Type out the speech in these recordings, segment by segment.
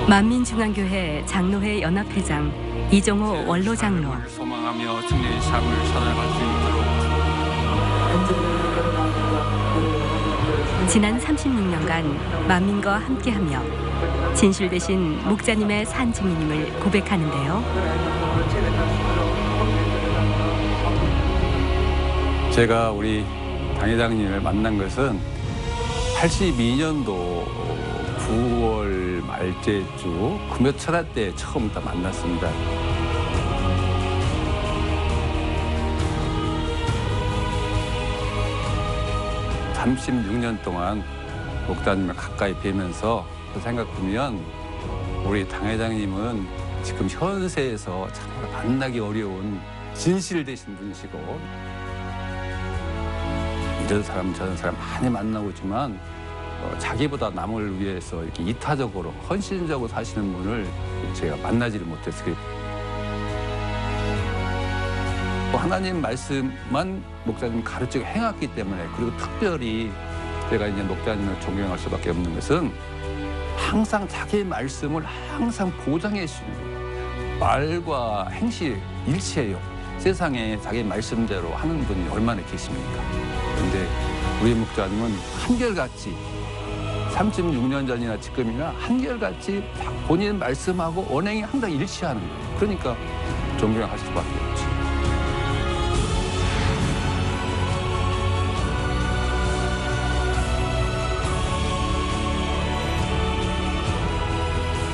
만민중앙교회 장로회 연합회장 이종호 원로장로. 소망하며 승리의 삶을 살아갈 수 있도록 지난 36년간 만민과 함께하며 진실되신 목자님의 산 증인임을 고백하는데요. 제가 우리 당회장님을 만난 것은 82년도 9월 말째 주 금요철화 때 처음 다 만났습니다. (36년) 동안 목사님을 가까이 뵈면서 그 생각하면 우리 당회장님은 지금 현세에서 정말 만나기 어려운 진실되신 분이시고, 이런 사람 저런 사람 많이 만나고 있지만 자기보다 남을 위해서 이렇게 이타적으로 헌신적으로 사시는 분을 제가 만나지를 못했어요. 하나님 말씀만 목사님 가르치고 행했기 때문에, 그리고 특별히 제가 이제 목사님을 존경할 수밖에 없는 것은 항상 자기의 말씀을 항상 보장해 주시는 거예요. 말과 행실 일치해요. 세상에 자기 말씀대로 하는 분이 얼마나 계십니까? 그런데 우리 목사님은 한결같이 36년 전이나 지금이나 한결같이 본인 말씀하고 언행이 항상 일치하는 거예요. 그러니까 존경할 수밖에 없죠.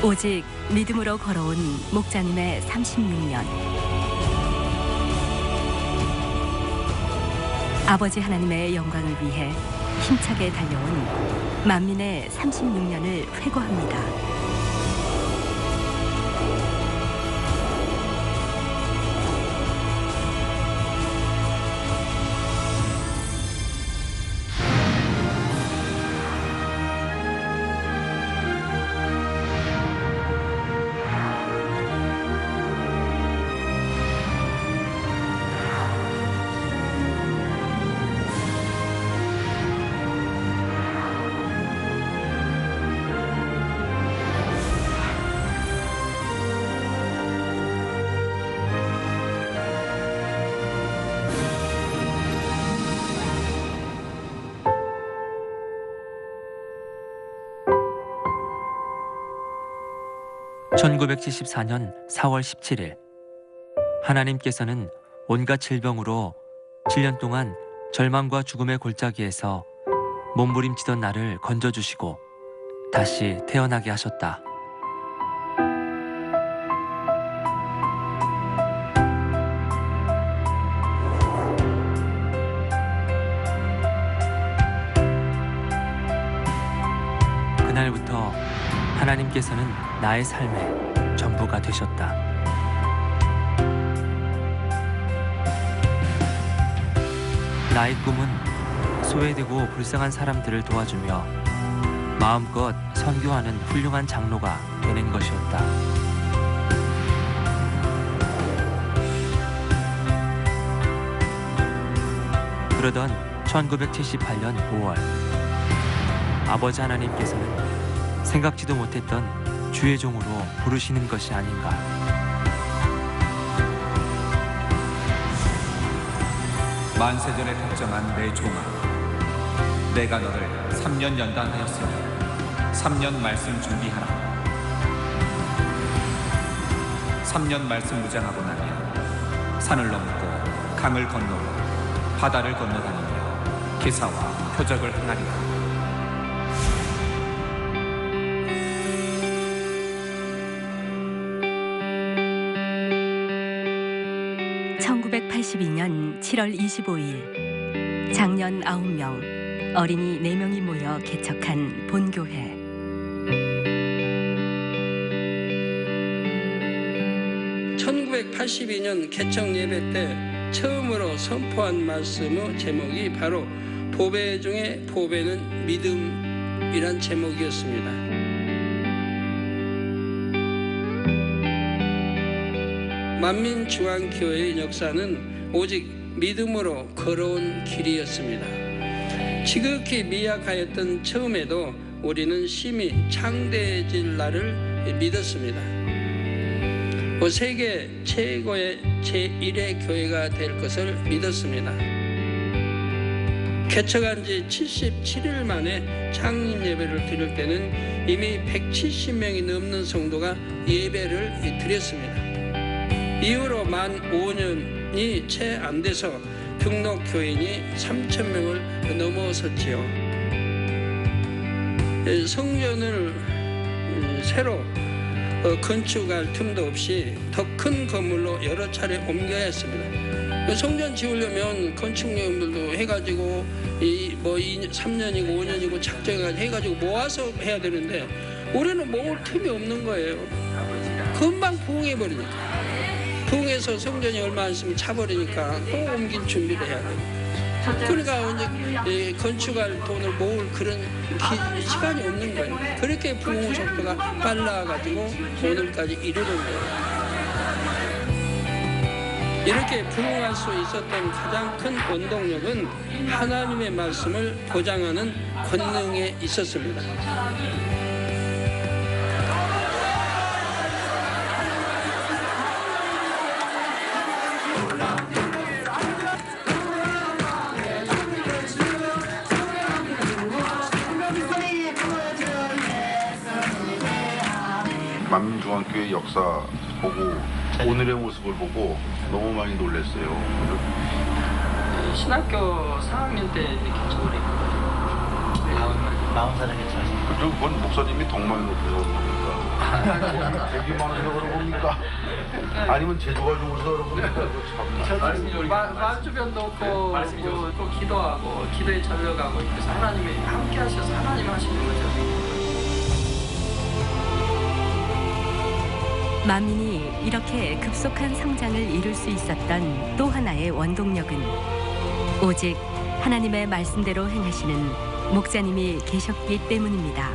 오직 믿음으로 걸어온 목자님의 36년. 아버지 하나님의 영광을 위해 힘차게 달려온 만민의 36년을 회고합니다. (1974년 4월 17일) 하나님께서는 온갖 질병으로 7년 동안 절망과 죽음의 골짜기에서 몸부림치던 나를 건져주시고 다시 태어나게 하셨다. 그날부터 하나님께서는 나의 삶의 전부가 되셨다. 나의 꿈은 소외되고 불쌍한 사람들을 도와주며 마음껏 선교하는 훌륭한 장로가 되는 것이었다. 그러던 1978년 5월, 아버지 하나님께서는 생각지도 못했던 주의 종으로 부르시는 것이 아닌가. 만세전에 걱정한 내 종아, 내가 너를 3년 연단하였으니 3년 말씀 준비하라. 3년 말씀 무장하고 나면 산을 넘고 강을 건너고 바다를 건너다니며 기사와 표적을 행하리라. 1982년 7월 25일 장년 9명, 어린이 4명이 모여 개척한 본교회. (1982년) 개척 예배 때 처음으로 선포한 말씀의 제목이 바로 보배 중에 보배는 믿음이란 제목이었습니다. 만민중앙교회의 역사는 오직 믿음으로 걸어온 길이었습니다. 지극히 미약하였던 처음에도 우리는 심히 창대해질 날을 믿었습니다. 세계 최고의 제1의 교회가 될 것을 믿었습니다. 개척한 지 77일 만에 창립 예배를 드릴 때는 이미 170명이 넘는 성도가 예배를 드렸습니다. 이후로 만 5년이 채 안 돼서 등록 교인이 3,000명을 넘어섰지요. 성전을 새로 건축할 틈도 없이 더 큰 건물로 여러 차례 옮겨야 했습니다. 성전 지으려면 건축용들도 해가지고 3년이고 5년이고 작정해가지고 모아서 해야 되는데 우리는 모을 틈이 없는 거예요. 금방 부흥해버리니까. 부흥해서 성전이 얼마 안 있으면 차버리니까 또 옮길 준비를 해야 돼요. 그러니까 이제 건축할 돈을 모을 그런 시간이 없는 거예요. 그렇게 부흥 속도가 빨라가지고 오늘까지 이르는 거예요. 이렇게 부흥할 수 있었던 가장 큰 원동력은 하나님의 말씀을 보장하는 권능에 있었습니다. 만민중앙교회 역사 보고 오늘의 모습을 보고 너무 많이 놀랐어요. 신학교 4학년 때 이렇게 개척을 했거든요. 40살 개척하신 그건 목사님이 동만이 높여서 그런 겁니까? 되게 많아서 그런 겁니까? 아니면 제주가 좋아서 그런 겁니까? 말주변도 없고 또 기도하고 기도에 전력하고 그래서 하나님이 함께 하셔서 하나님 하시는 거죠. 만민이 이렇게 급속한 성장을 이룰 수 있었던 또 하나의 원동력은 오직 하나님의 말씀대로 행하시는 목자님이 계셨기 때문입니다.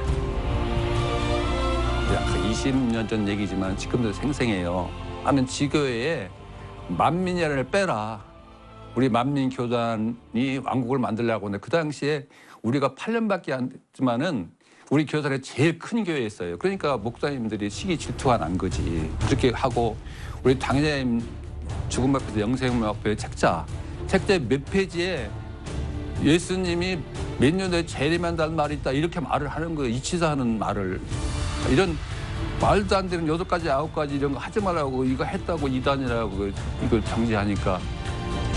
약 20년 전 얘기지만 지금도 생생해요. 나는 지교회에 만민이라를 빼라. 우리 만민교단이 왕국을 만들려고 하는데 그 당시에 우리가 8년밖에 안 됐지만은 우리 교단에 제일 큰 교회였어요. 그러니까 목사님들이 시기 질투가 난 거지. 그렇게 하고 우리 당회장님 죽음 앞에서 영생 앞에 책자 몇 페이지에 예수님이 몇 년도에 재림한다는 말이 있다 이렇게 말을 하는 거예요. 이치사하는 말을. 이런 말도 안 되는 8가지 9가지 이런 거 하지 말라고 이거 했다고 이단이라고 이걸 정지하니까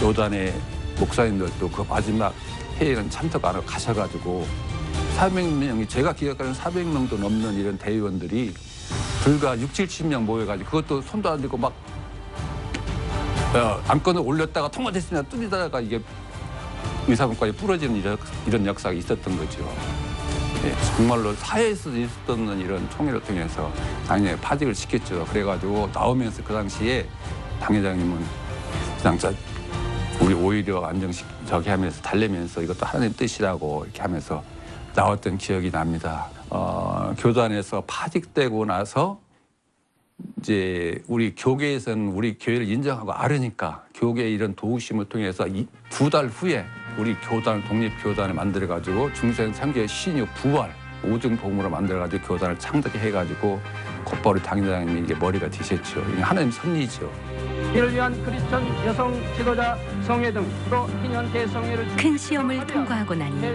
요단의 목사님들도 그 마지막 회의는 참석 안 하고 가셔가지고 400명이 제가 기억하는 400명도 넘는 이런 대의원들이 불과 60-70명 모여가지고 그것도 손도 안 들고 막 안건을 올렸다가 통과됐으면 뚫리다가 이게 의사분과에 부러지는 이런 역사가 있었던 거죠. 네, 정말로 사회에서 있었던 이런 총회를 통해서 당연히 파직을 시켰죠. 그래가지고 나오면서 그 당시에 당회장님은 그냥 우리 오히려 저기 하면서 달래면서 이것도 하나님 뜻이라고 이렇게 하면서 나왔던 기억이 납니다. 교단에서 파직되고 나서 이제 우리 교계에서는 우리 교회를 인정하고 알으니까 교계의 이런 도우심을 통해서 2달 후에 우리 교단 독립교단을 만들어가지고 중생 선교 신유 부활 5등 복음으로 만들어가지고 교단을 창작해가지고 곧바로 당회장님이 이게 머리가 되셨죠. 이게 하나님 섭리죠. 이를 위한 크리스천 여성 지도자 성회 등 또 희년 대성회를 큰 시험을 통과하고 나니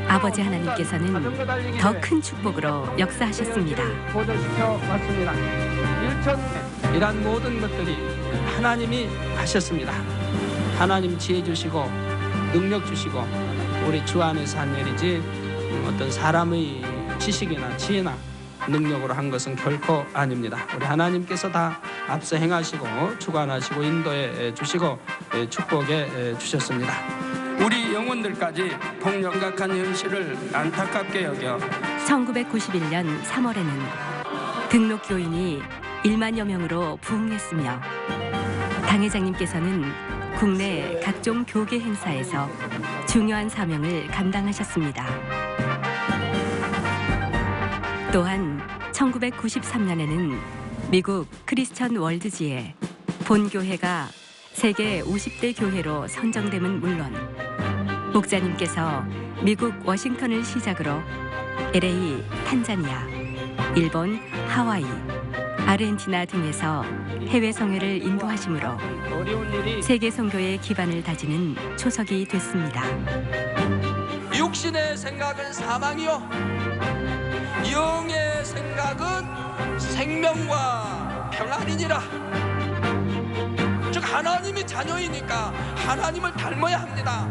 아버지 하나님께서는 더 큰 축복으로 역사하셨습니다. 보존시켜 왔습니다. 이런 모든 것들이 하나님이 하셨습니다. 하나님 지혜 주시고 능력 주시고 우리 주 안에서 한 일이지 어떤 사람의 지식이나 지혜나 능력으로 한 것은 결코 아닙니다. 우리 하나님께서 다 앞서 행하시고 주관하시고 인도해 주시고 축복해 주셨습니다. 우리 영혼들까지 폭력각한 현실을 안타깝게 여겨 1991년 3월에는 등록 교인이 1만여 명으로 부흥했으며 당회장님께서는 국내 각종 교계 행사에서 중요한 사명을 감당하셨습니다. 또한 1993년에는 미국 크리스천 월드지에 본교회가 세계 50대 교회로 선정됨은 물론 목자님께서 미국 워싱턴을 시작으로 LA, 탄자니아, 일본, 하와이, 아르헨티나 등에서 해외 성회를 인도하심으로 어려운 일이 세계 선교의 기반을 다지는 초석이 됐습니다. 육신의 생각은 사망이요 영의 생각은 생명과 평안이니라. 즉 하나님이 자녀이니까 하나님을 닮아야 합니다.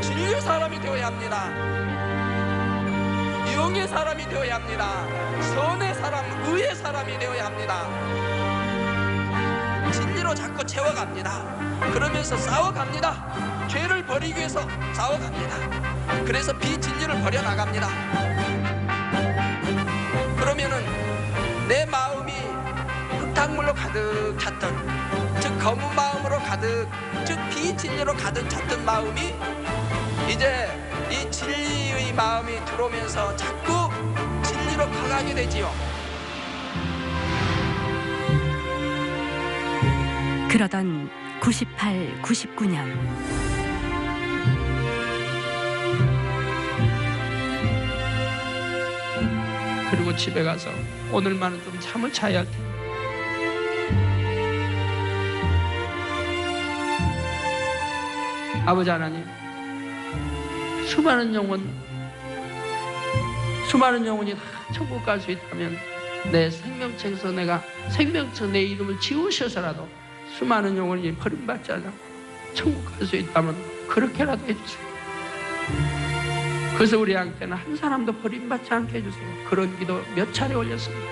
진리의 사람이 되어야 합니다. 영의 사람이 되어야 합니다. 선의 사람, 의의 사람이 되어야 합니다. 진리로 자꾸 채워갑니다. 그러면서 싸워갑니다. 죄를 버리기 위해서 싸워갑니다. 그래서 비진리를 버려나갑니다. 그러면은 내 마음이 흙탕물로 가득 찼던, 즉 검은 마음으로 가득, 즉 비진리로 가득 찼던 마음이 이제 이 진리의 마음이 들어오면서 자꾸 진리로 커가게 되지요. 그러던 98, 99년 그리고 집에 가서 오늘만은 좀 잠을 자야 할 텐데 아버지 하나님, 수많은 영혼이 다 천국 갈 수 있다면 내 생명책에서 내가 생명책 내 이름을 지우셔서라도 수많은 영혼이 버림받지 않고 천국 갈 수 있다면 그렇게라도 해주세요. 그래서 우리 한테는 한 사람도 버림받지 않게 해주세요. 그런 기도 몇 차례 올렸습니다.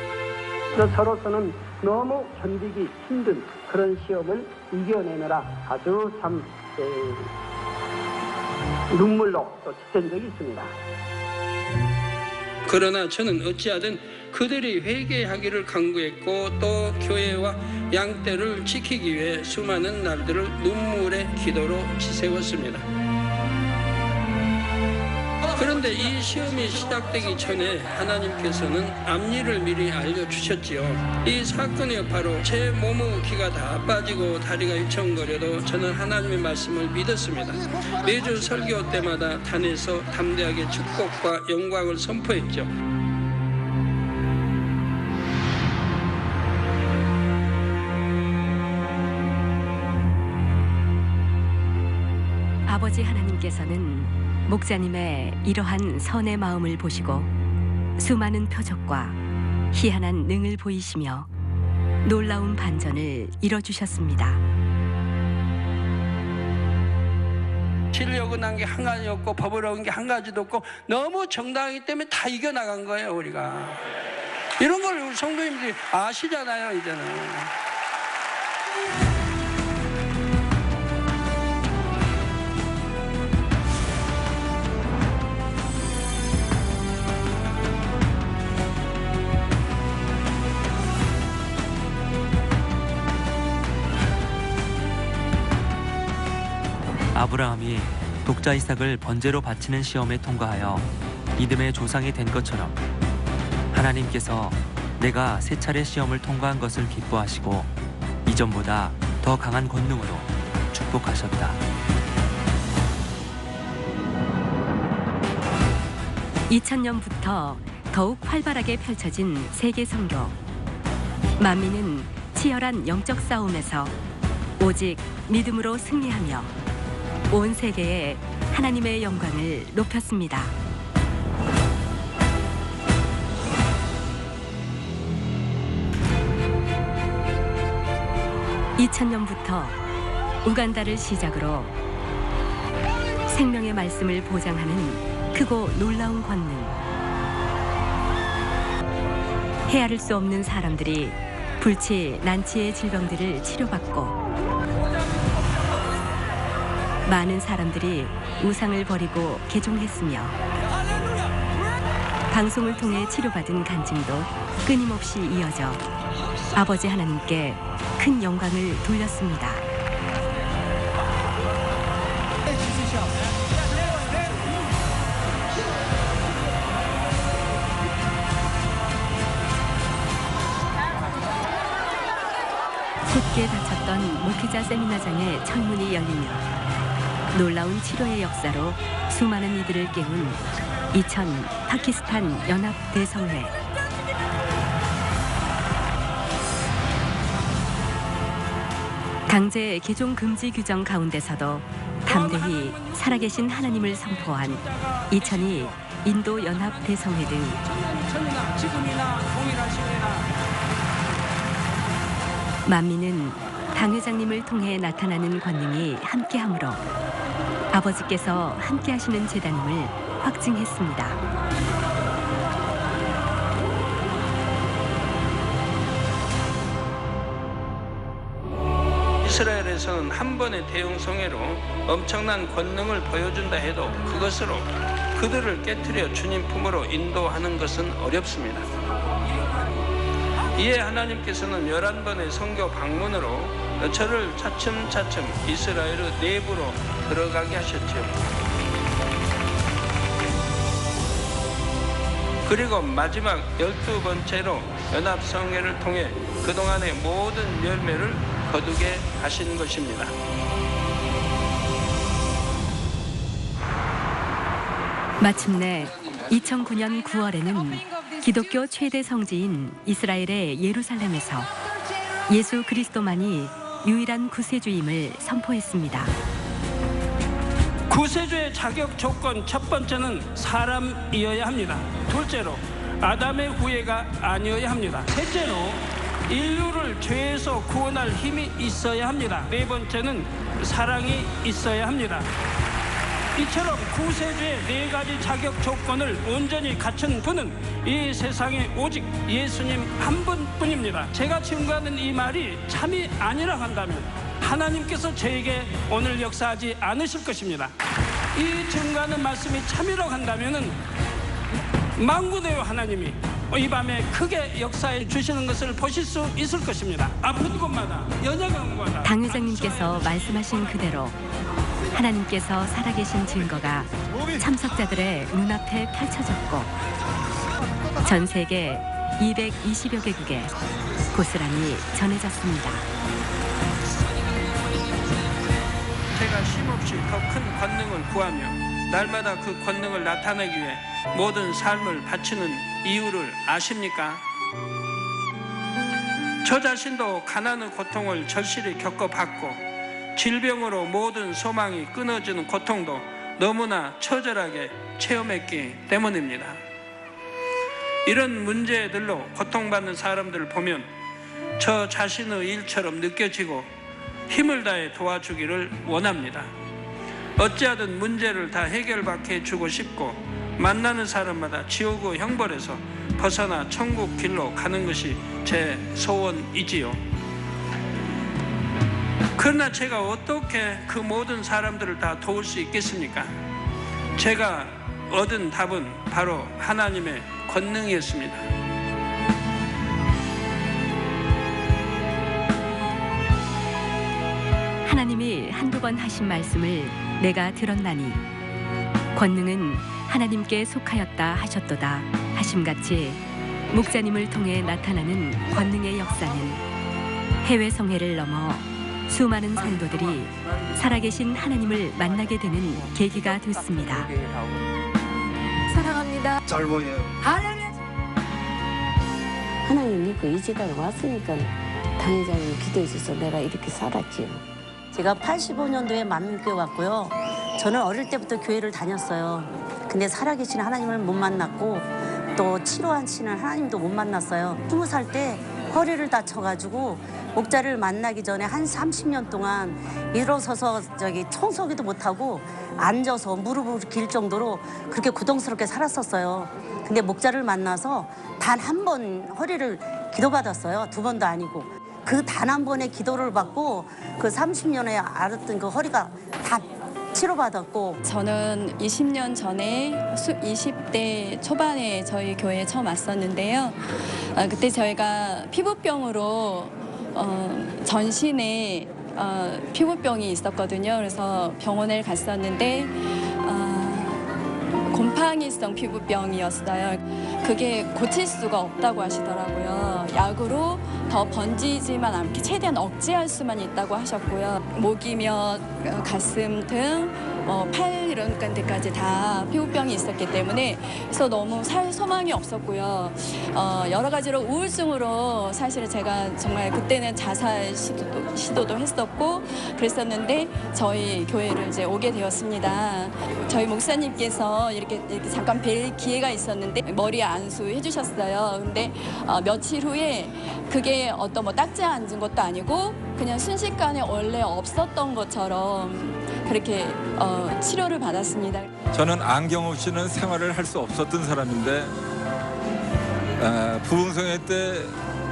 저로서는 너무 견디기 힘든 그런 시험을 이겨내느라 아주 참 눈물로 또 지친 적이 있습니다. 그러나 저는 어찌하든 그들이 회개하기를 강구했고 또 교회와 양떼를 지키기 위해 수많은 날들을 눈물의 기도로 지새웠습니다. 그런데 이 시험이 시작되기 전에 하나님께서는 앞일을 미리 알려주셨지요. 이 사건의 여파로 제 몸의 기가 다 빠지고 다리가 휘청거려도 저는 하나님의 말씀을 믿었습니다. 매주 설교 때마다 단에서 담대하게 축복과 영광을 선포했죠. 아버지 하나님께서는 목자님의 이러한 선의 마음을 보시고 수많은 표적과 희한한 능을 보이시며 놀라운 반전을 이뤄주셨습니다. 치려고 난 게 한 가지 없고 법을 어긴 게 한 가지도 없고 너무 정당하기 때문에 다 이겨나간 거예요. 우리가 이런 걸 우리 성도님들이 아시잖아요. 이제는 아브라함이 독자 이삭을 번제로 바치는 시험에 통과하여 믿음의 조상이 된 것처럼 하나님께서 내가 세 차례 시험을 통과한 것을 기뻐하시고 이전보다 더 강한 권능으로 축복하셨다. 2000년부터 더욱 활발하게 펼쳐진 세계 선교. 만민은 치열한 영적 싸움에서 오직 믿음으로 승리하며 온 세계에 하나님의 영광을 높였습니다. (2000년부터) 우간다를 시작으로 생명의 말씀을 보장하는 크고 놀라운 권능. 헤아릴 수 없는 사람들이 불치, 난치의 질병들을 치료받고 많은 사람들이 우상을 버리고 개종했으며 방송을 통해 치료받은 간증도 끊임없이 이어져 아버지 하나님께 큰 영광을 돌렸습니다. 굳게 닫혔던 목회자 세미나장의 철문이 열리며 놀라운 치료의 역사로 수많은 이들을 깨운 2000 파키스탄 연합 대성회. 강제 개종 금지 규정 가운데서도 담대히 살아계신 하나님을 선포한 2002 인도 연합 대성회 등 천이나 지금이나 동일하시니라. 만민은 당회장님을 통해 나타나는 권능이 함께하므로 아버지께서 함께하시는 제단임을 확증했습니다. 이스라엘에서는 한 번의 대형 성회로 엄청난 권능을 보여준다 해도 그것으로 그들을 깨트려 주님 품으로 인도하는 것은 어렵습니다. 이에 하나님께서는 11번의 선교 방문으로 저를 차츰차츰 이스라엘 내부로 들어가게 하셨죠. 그리고 마지막 12번째로 연합성회를 통해 그동안의 모든 열매를 거두게 하신 것입니다. 마침내 2009년 9월에는 기독교 최대 성지인 이스라엘의 예루살렘에서 예수 그리스도만이 유일한 구세주임을 선포했습니다. 구세주의 자격 조건 첫 번째는 사람이어야 합니다. 둘째로 아담의 후예가 아니어야 합니다. 셋째로 인류를 죄에서 구원할 힘이 있어야 합니다. 네 번째는 사랑이 있어야 합니다. 이처럼 구세주의 네 가지 자격 조건을 온전히 갖춘 분은 이 세상에 오직 예수님 한 분뿐입니다. 제가 증거하는 이 말이 참이 아니라 한다면 하나님께서 저에게 오늘 역사하지 않으실 것입니다. 이 증거하는 말씀이 참이라고 한다면 만군의 하나님이 이 밤에 크게 역사해 주시는 것을 보실 수 있을 것입니다. 아픈 곳마다 연약한 곳마다 당회장님께서 말씀하신 그대로 하나님께서 살아계신 증거가 참석자들의 눈앞에 펼쳐졌고 전 세계 220여 개국에 고스란히 전해졌습니다. 제가 쉼없이 더 큰 권능을 구하며 날마다 그 권능을 나타내기 위해 모든 삶을 바치는 이유를 아십니까? 저 자신도 가난의 고통을 절실히 겪어봤고 질병으로 모든 소망이 끊어지는 고통도 너무나 처절하게 체험했기 때문입니다. 이런 문제들로 고통받는 사람들을 보면 저 자신의 일처럼 느껴지고 힘을 다해 도와주기를 원합니다. 어찌하든 문제를 다 해결받게 해주고 싶고 만나는 사람마다 지옥의 형벌에서 벗어나 천국 길로 가는 것이 제 소원이지요. 그러나 제가 어떻게 그 모든 사람들을 다 도울 수 있겠습니까? 제가 얻은 답은 바로 하나님의 권능이었습니다. 하나님이 한두 번 하신 말씀을 내가 들었나니 권능은 하나님께 속하였다 하셨도다 하심같이 목자님을 통해 나타나는 권능의 역사는 해외 성회를 넘어 수많은 성도들이 살아계신 하나님을 만나게 되는 계기가 됐습니다. 사랑합니다. 짧아요. 할렐루야. 하나님 믿고 이 지단에 왔으니까 당회장님 기도해 주셔서 내가 이렇게 살았지요. 제가 85년도에 만민교회 왔고요. 저는 어릴 때부터 교회를 다녔어요. 근데 살아계신 하나님을 못 만났고 또 치료하시는 하나님도 못 만났어요. 20살 때 허리를 다쳐가지고 목자를 만나기 전에 한 30년 동안 일어서서 청소기도 못하고 앉아서 무릎을 길 정도로 그렇게 고통스럽게 살았었어요. 근데 목자를 만나서 단 한 번 허리를 기도받았어요. 두 번도 아니고. 그 단 한 번의 기도를 받고 그 30년에 앓았던 그 허리가 다 치료받았고. 저는 20년 전에 20대 초반에 저희 교회에 처음 왔었는데요. 그때 저희가 피부병으로 전신에 피부병이 있었거든요. 그래서 병원에 갔었는데 곰팡이성 피부병이었어요. 그게 고칠 수가 없다고 하시더라고요. 약으로 더 번지지만 않게 최대한 억제할 수만 있다고 하셨고요. 목이며 가슴 등 팔 이런 데까지 다 피부병이 있었기 때문에 그래서 너무 살 소망이 없었고요. 여러 가지로 우울증으로 사실은 제가 정말 그때는 자살 시도도 했었고 그랬었는데 저희 교회를 이제 오게 되었습니다. 저희 목사님께서 이렇게 잠깐 뵐 기회가 있었는데 머리에 안수해 주셨어요. 근데 며칠 후에 그게 어떤 뭐 딱지 앉은 것도 아니고 그냥 순식간에 원래 없었던 것처럼 그렇게 치료를 받았습니다. 저는 안경 없이는 생활을 할 수 없었던 사람인데 부흥성회 때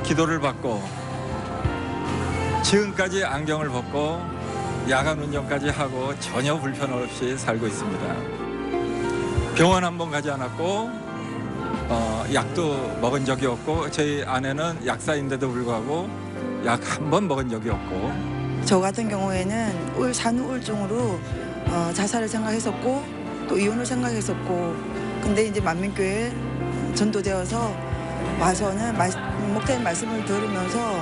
기도를 받고 지금까지 안경을 벗고 야간 운전까지 하고 전혀 불편 없이 살고 있습니다. 병원 한 번 가지 않았고 약도 먹은 적이 없고 저희 아내는 약사인데도 불구하고 약 한 번 먹은 적이 없고 저 같은 경우에는 산후 우울증으로 자살을 생각했었고 또 이혼을 생각했었고 근데 이제 만민교회에 전도되어서 와서는 목사님 말씀을 들으면서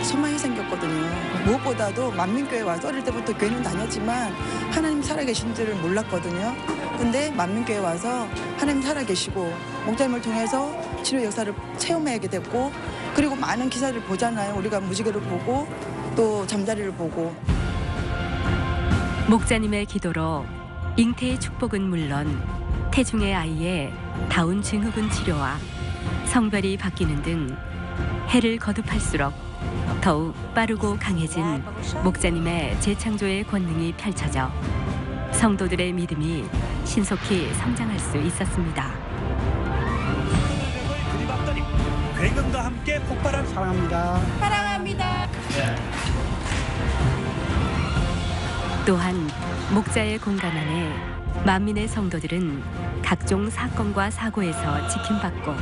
소망이 생겼거든요. 무엇보다도 만민교회 와서 어릴 때부터 교회는 다녔지만 하나님 살아계신 줄을 몰랐거든요. 근데 만민교회 와서 하나님 살아계시고 목사님을 통해서 치료 역사를 체험하게 됐고 그리고 많은 기사를 보잖아요. 우리가 무지개를 보고 또 잠자리를 보고. 목자님의 기도로 잉태의 축복은 물론 태중의 아이의 다운 증후군 치료와 성별이 바뀌는 등 해를 거듭할수록 더욱 빠르고 강해진 목자님의 재창조의 권능이 펼쳐져 성도들의 믿음이 신속히 성장할 수 있었습니다. 굉음과 함께 폭발한 사랑합니다. 사랑합니다. 또한 목자의 공간 안에 만민의 성도들은 각종 사건과 사고에서 지킴받고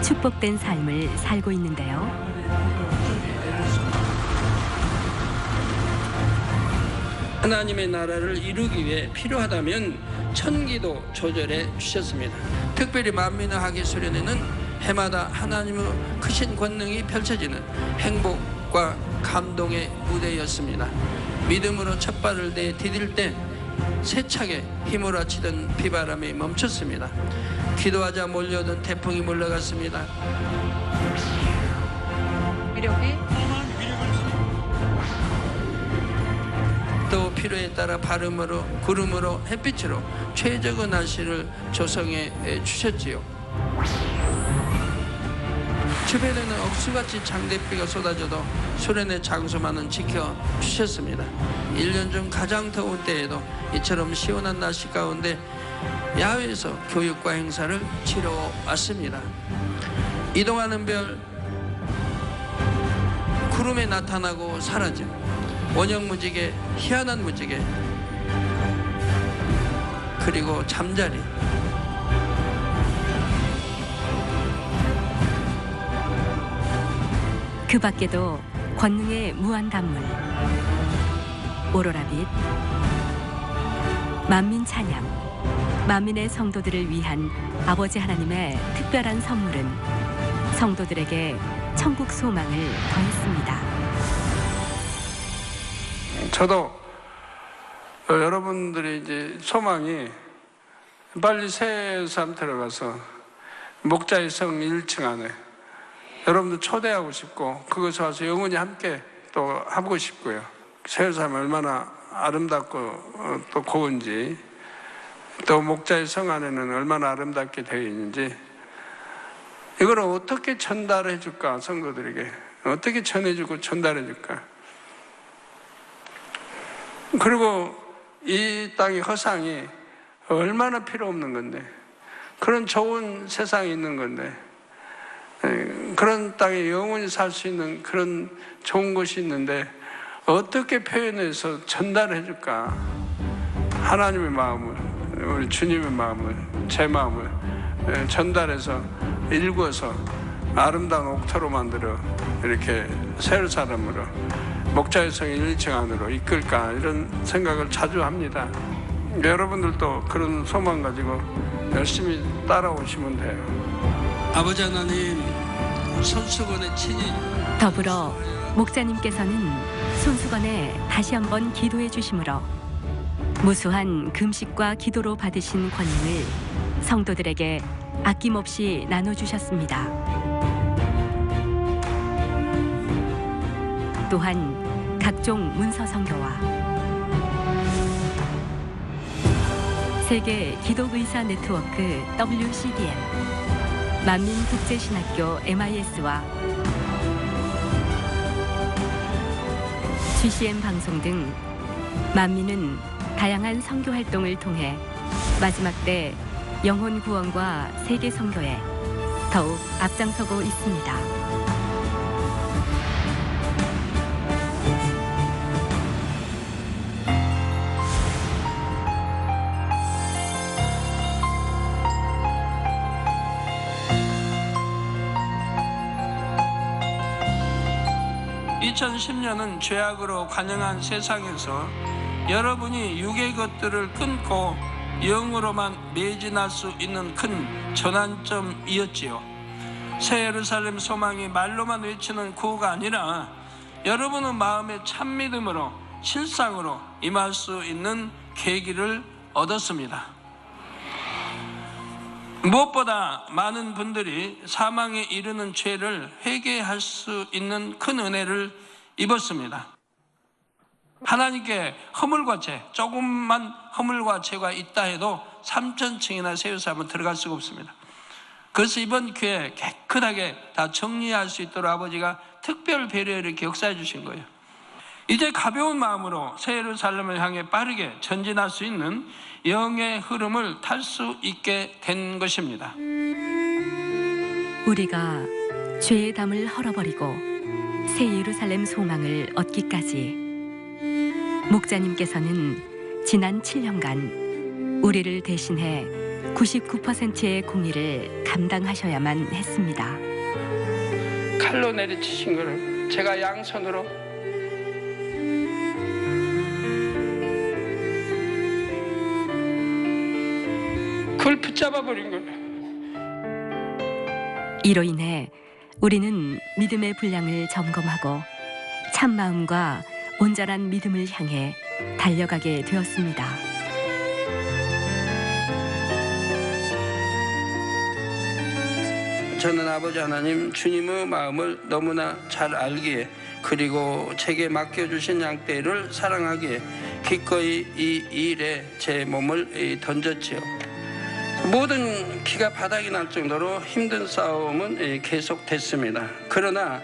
축복된 삶을 살고 있는데요. 하나님의 나라를 이루기 위해 필요하다면 천기도 조절해 주셨습니다. 특별히 만민의 수련회는 해마다 하나님의 크신 권능이 펼쳐지는 행복과 감동의 무대였습니다. 믿음으로 첫 발을 내디딜 때 세차게 휘몰아치던 비바람이 멈췄습니다. 기도하자 몰려오던 태풍이 물러갔습니다. 또 필요에 따라 바람으로 구름으로 햇빛으로 최적의 날씨를 조성해 주셨지요. 주변에는 억수같이 장대비가 쏟아져도 수련회 장소만은 지켜주셨습니다. 1년 중 가장 더운 때에도 이처럼 시원한 날씨 가운데 야외에서 교육과 행사를 치러왔습니다. 이동하는 별, 구름에 나타나고 사라진 원형 무지개, 희한한 무지개, 그리고 잠자리, 그 밖에도 권능의 무한 단물, 오로라빛, 만민 찬양, 만민의 성도들을 위한 아버지 하나님의 특별한 선물은 성도들에게 천국 소망을 더했습니다. 저도 여러분들의 이제 소망이 빨리 새삼 들어가서 목자의 성 1층 안에 여러분들 초대하고 싶고 그것에 와서 영원히 함께 또 하고 싶고요. 새삼이 얼마나 아름답고 또 고운지 또 목자의 성 안에는 얼마나 아름답게 되어 있는지 이걸 어떻게 전달해 줄까, 성도들에게 어떻게 전해주고 전달해 줄까. 그리고 이 땅의 허상이 얼마나 필요 없는 건데, 그런 좋은 세상이 있는 건데, 그런 땅에 영원히 살 수 있는 그런 좋은 곳이 있는데 어떻게 표현해서 전달해 줄까. 하나님의 마음을, 우리 주님의 마음을, 제 마음을 전달해서 일구어서 아름다운 옥토로 만들어 이렇게 새 사람으로 목자의 성 1층 안으로 이끌까, 이런 생각을 자주 합니다. 여러분들도 그런 소망 가지고 열심히 따라오시면 돼요. 아버지 하나님, 손수건의 친히 더불어 목자님께서는 손수건에 다시 한번 기도해 주심으로 무수한 금식과 기도로 받으신 권능을 성도들에게 아낌없이 나눠주셨습니다. 또한 각종 문서 선교와 세계 기독의사 네트워크 WCDM, 만민국제신학교 MIS와 GCN 방송 등 만민은 다양한 선교 활동을 통해 마지막 때 영혼 구원과 세계 선교에 더욱 앞장서고 있습니다. 2010년은 죄악으로 관영한 세상에서 여러분이 육의 것들을 끊고 영으로만 매진할 수 있는 큰 전환점이었지요. 새 예루살렘 소망이 말로만 외치는 구호가 아니라 여러분은 마음의 참믿음으로 실상으로 임할 수 있는 계기를 얻었습니다. 무엇보다 많은 분들이 사망에 이르는 죄를 회개할 수 있는 큰 은혜를 입었습니다. 하나님께 허물과 죄, 조금만 허물과 죄가 있다 해도 3,000층이나 세워서 한번 들어갈 수가 없습니다. 그래서 이번 기회에 깨끗하게 다 정리할 수 있도록 아버지가 특별 배려를 이렇게 역사해 주신 거예요. 이제 가벼운 마음으로 새 예루살렘을 향해 빠르게 전진할 수 있는 영의 흐름을 탈 수 있게 된 것입니다. 우리가 죄의 담을 헐어버리고 새 예루살렘 소망을 얻기까지 목자님께서는 지난 7년간 우리를 대신해 99%의 공의를 감당하셔야만 했습니다. 칼로 내리치신 거를 제가 양손으로 그걸 붙잡아 버린 거예요. 이로 인해 우리는 믿음의 분량을 점검하고 참 마음과 온전한 믿음을 향해 달려가게 되었습니다. 저는 아버지 하나님 주님의 마음을 너무나 잘 알기에 그리고 제게 맡겨주신 양떼를 사랑하기에 기꺼이 이 일에 제 몸을 던졌지요. 모든 기가 바닥이 날 정도로 힘든 싸움은 계속됐습니다. 그러나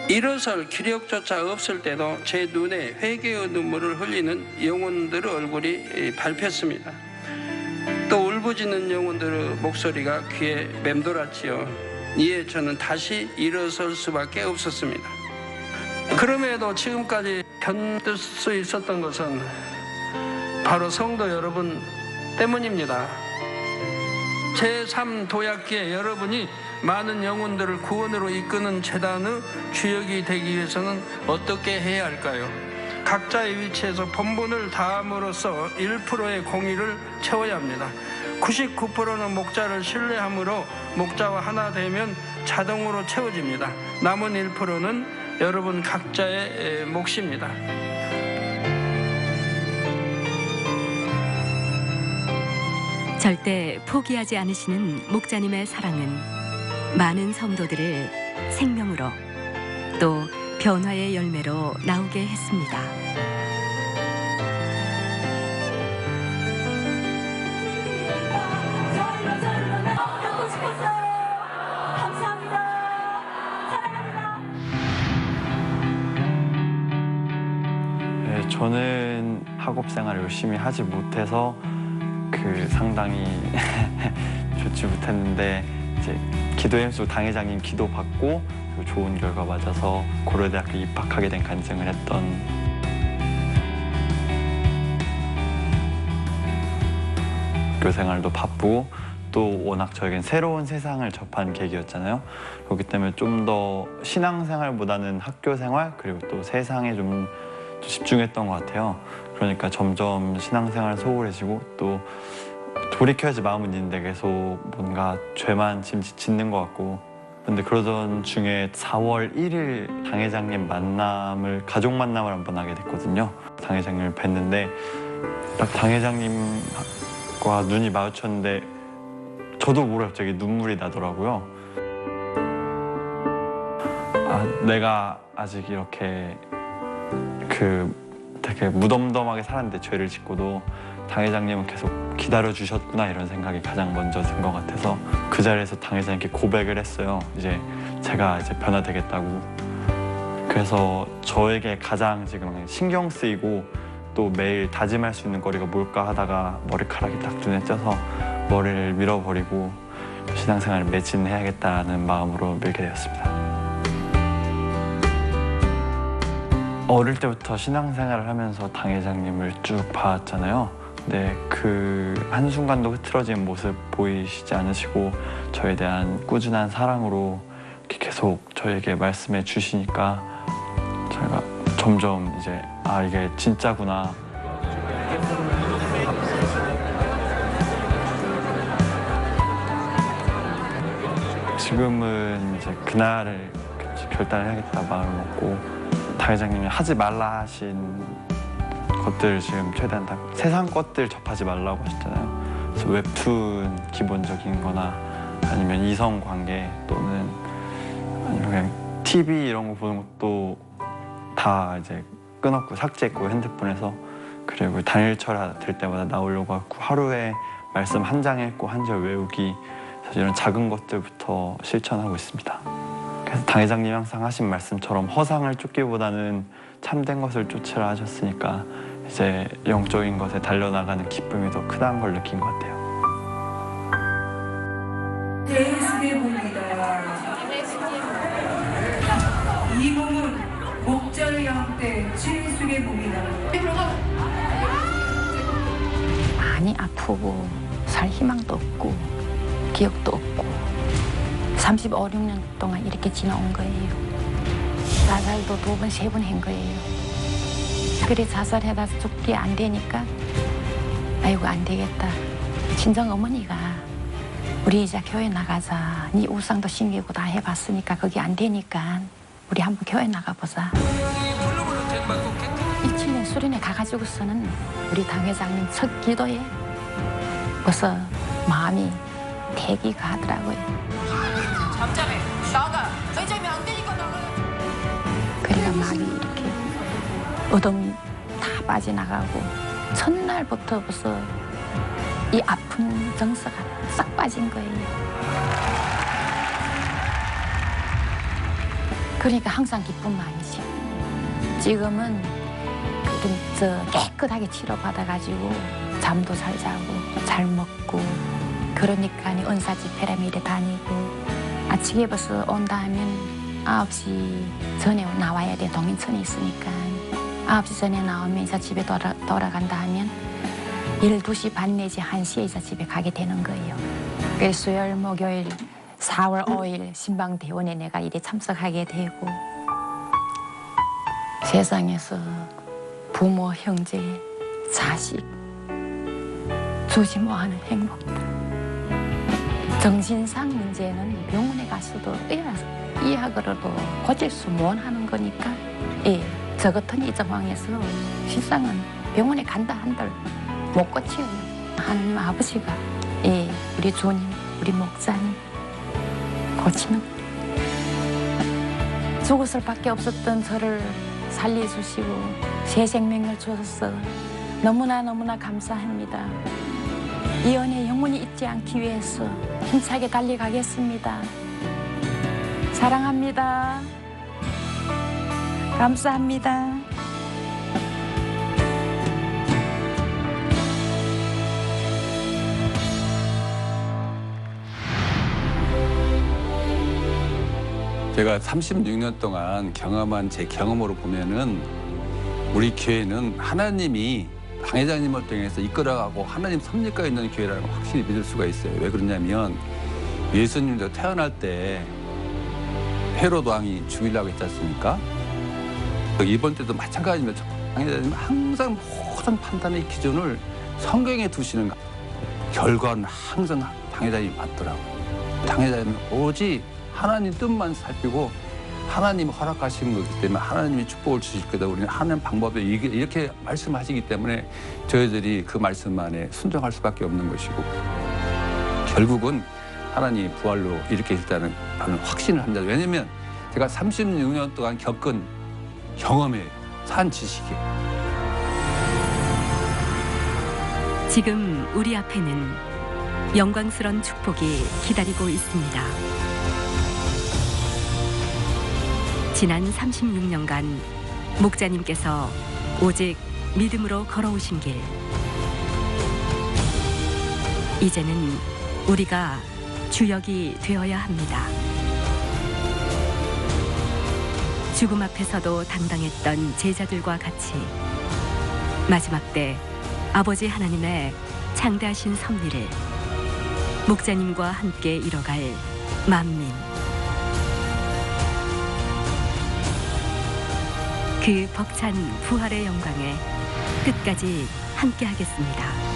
일어설 기력조차 없을 때도 제 눈에 회개의 눈물을 흘리는 영혼들의 얼굴이 밟혔습니다. 또 울부짖는 영혼들의 목소리가 귀에 맴돌았지요. 이에 저는 다시 일어설 수밖에 없었습니다. 그럼에도 지금까지 견딜 수 있었던 것은 바로 성도 여러분 때문입니다. 제3 도약기에 여러분이 많은 영혼들을 구원으로 이끄는 재단의 주역이 되기 위해서는 어떻게 해야 할까요? 각자의 위치에서 본분을 다함으로써 1%의 공의를 채워야 합니다. 99%는 목자를 신뢰함으로 목자와 하나 되면 자동으로 채워집니다. 남은 1%는 여러분 각자의 몫입니다. 절대 포기하지 않으시는 목자님의 사랑은 많은 성도들을 생명으로 또 변화의 열매로 나오게 했습니다. 네, 저는 학업 생활을 열심히 하지 못해서 상당히 좋지 못했는데 이제 기도연수 당회장님 기도 받고 좋은 결과 맞아서 고려대학교 입학하게 된 간증을 했던 학교 생활도 바쁘고 또 워낙 저에겐 새로운 세상을 접한 계기였잖아요. 그렇기 때문에 좀 더 신앙생활보다는 학교 생활 그리고 또 세상에 좀 집중했던 것 같아요. 그러니까 점점 신앙생활 소홀해지고 또 돌이켜야지 마음은 있는데 계속 뭔가 죄만 짓는 것 같고 근데 그러던 중에 4월 1일 당회장님 가족 만남을 한번 하게 됐거든요. 당회장님을 뵀는데 딱 당회장님과 눈이 마주쳤는데 저도 모르게 갑자기 눈물이 나더라고요. 아, 내가 아직 이렇게 되게 무덤덤하게 살았는데 죄를 짓고도 당회장님은 계속 기다려주셨구나 이런 생각이 가장 먼저 든 것 같아서 그 자리에서 당회장님께 고백을 했어요. 이제 제가 이제 변화되겠다고. 그래서 저에게 가장 지금 신경 쓰이고 또 매일 다짐할 수 있는 거리가 뭘까 하다가 머리카락이 딱 눈에 띄어서 머리를 밀어버리고 신앙생활을 매진해야겠다는 마음으로 밀게 되었습니다. 어릴 때부터 신앙생활을 하면서 당회장님을 쭉 봐왔잖아요. 근데 그 한순간도 흐트러진 모습 보이시지 않으시고 저에 대한 꾸준한 사랑으로 이렇게 계속 저에게 말씀해 주시니까 제가 점점 이제 아 이게 진짜구나. 지금은 이제 그날을 결단을 해야겠다 마음을 먹고 당회장님이 하지 말라 하신 것들 지금 최대한 다 세상 것들 접하지 말라고 하셨잖아요. 그래서 웹툰 기본적인 거나 아니면 이성관계 또는 아니면 그냥 TV 이런 거 보는 것도 다 이제 끊었고 삭제했고 핸드폰에서. 그리고 단일철야 될 때마다 나오려고 하고 하루에 말씀 한 장 읽고 한 절 외우기 이런 작은 것들부터 실천하고 있습니다. 그래서 당회장님이 항상 하신 말씀처럼 허상을 쫓기보다는 참된 것을 쫓으라 하셨으니까 이제 영적인 것에 달려나가는 기쁨이 더 크다는 걸 느낀 것 같아요. 대수의 복이다. 이 복은 목절 양때 최수의 복이다. 많이 아프고 살 희망도 없고 기억도 없고 35, 6년 동안 이렇게 지나온 거예요. 자살도 2번, 3번 한 거예요. 그래 자살해다 죽기 안 되니까 아이고 안 되겠다. 친정 어머니가 우리 이제 교회 나가자. 네 우상도 신기고 다 해봤으니까 그게 안 되니까 우리 한번 교회 나가보자. 2000년 수련회 가가지고서는 우리 당회장님 첫 기도에 벌써 마음이 대기가 하더라고요. 잠잠해. 나가. 의자면 안 되니까 나가. 그래가 마음이 이렇게 어둠 다 빠져나가고 첫날부터 벌써 이 아픈 정서가 싹 빠진 거예요. 그러니까 항상 기쁜 마음이죠. 지금은 깨끗하게 치료받아가지고 잠도 잘 자고 잘 먹고 그러니까 은사 집회라며 이래 다니고 아침에 벌써 온다 하면 9시 전에 나와야 돼. 동인천에 있으니까 9시 전에 나오면 이제 집에 돌아간다 하면 12시 반 내지 1시에 이제 집에 가게 되는 거예요. 그래서 수요일, 목요일, 4월 5일 신방대원에 내가 이래 참석하게 되고 세상에서 부모, 형제, 자식 주지 못하는 행복들. 정신상 문제는 병원에 가서도 의학으로도 고칠 수 못하는 거니까 저 같은 이 상황에서 실상은 병원에 간다 한들 못 고쳐요. 하나님 아버지가 우리 주님, 우리 목사님 고치는 죽을 수밖에 없었던 저를 살려주시고 새 생명을 주셔서 너무나 감사합니다. 이 은혜 영원히 잊지 않기 위해서 힘차게 달려가겠습니다. 사랑합니다. 감사합니다. 제가 36년 동안 경험한 제 경험으로 보면은 우리 교회는 하나님이 당회장님을 통해서 이끌어가고 하나님 섭리가 있는 교회라는 걸 확실히 믿을 수가 있어요. 왜 그러냐면 예수님도 태어날 때 헤롯 왕이 죽이려고 했지 않습니까? 이번 때도 마찬가지입니다. 당회장님은 항상 모든 판단의 기준을 성경에 두시는 결과는 항상 당회장님이 맞더라고요. 당회장님은 오직 하나님 뜻만 살피고 하나님이 허락하신 거기 때문에 하나님이 축복을 주실 거다. 우리는 하는 방법에 이렇게 말씀하시기 때문에 저희들이 그 말씀 안에 순종할 수밖에 없는 것이고 결국은 하나님이 부활로 일으켜 주셨다는 확신을 합니다. 왜냐하면 제가 36년 동안 겪은 경험에 산 지식이에요. 지금 우리 앞에는 영광스러운 축복이 기다리고 있습니다. 지난 36년간 목자님께서 오직 믿음으로 걸어오신 길. 이제는 우리가 주역이 되어야 합니다. 죽음 앞에서도 당당했던 제자들과 같이 마지막 때 아버지 하나님의 창대하신 섭리를 목자님과 함께 이뤄갈 만민. 그 벅찬 부활의 영광에 끝까지 함께 하겠습니다.